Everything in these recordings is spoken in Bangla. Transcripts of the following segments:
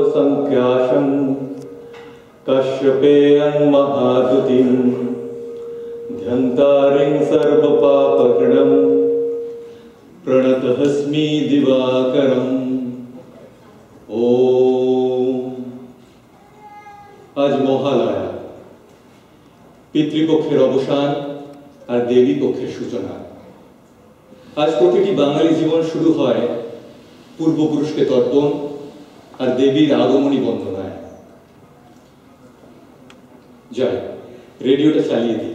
संख्याशं कश्यपेयं महादुतिं ध्यन्तारिं सर्वपापघ्नं प्रणतहस्मि दिवाकरम्। ओम। आज মহালয়া, পিতৃপক্ষের অবসান আর দেবী পক্ষের সূচনা। আজ প্রতিটি বাঙালি জীবন শুরু হয় পূর্বপুরুষকে তর্পণ আর দেবীর আগমনী বন্দনায়। যাই রেডিওটা চালিয়ে দিই।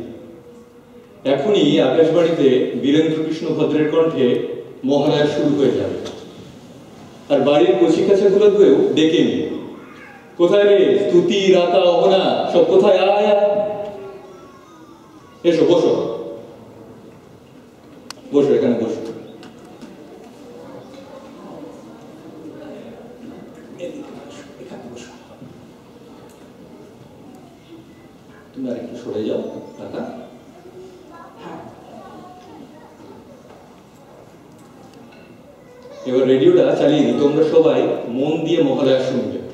এখনই আকাশবাণীতে বীরেন্দ্র কৃষ্ণ ভদ্রের কণ্ঠে মহালয়া শুরু হয়ে যাবে। আর বাড়ির কচিকাছাগুলোকেও ডেকে নি। কোথায় রে স্তুতি, রাতা, অহনা সব কোথায়? আয় এসো, বসো বসো, এখানে বসো। তুমি আর একটু সরে যাও কাকা। এবার রেডিওটা চালিয়ে দিই, তোমরা সবাই মন দিয়ে মহালয়া শুনবে।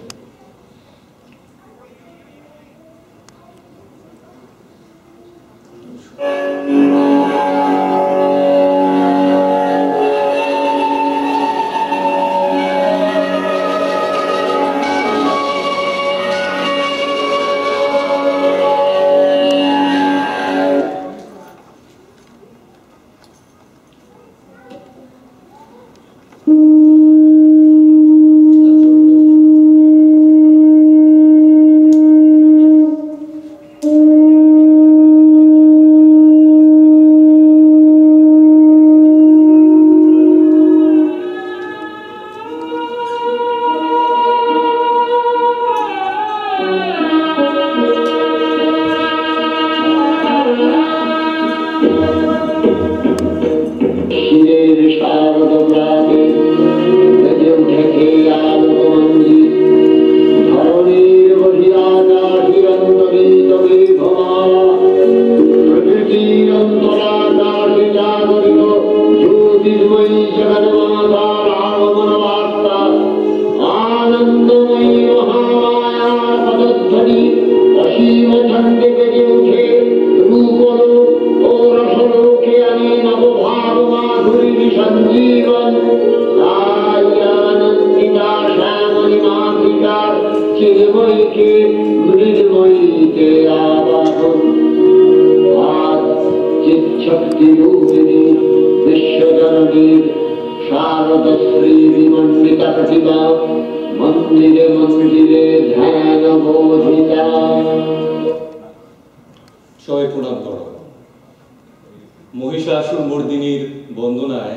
মহিষাসুর মর্দিনীর বন্দনায়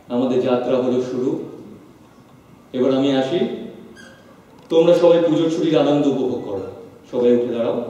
আমাদের যাত্রা হলো শুরু। এবার আমি আসি, তোমরা সবাই পুজোর ছুটির আনন্দ উপভোগ করো। সবাই উঠে দাঁড়াও।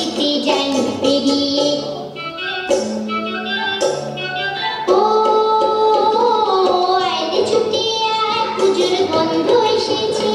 দেখতে যাই মুখ পেরিয়ে। ও আইলে ছুটে আয়, পুজোর গন্ধ এসেছে।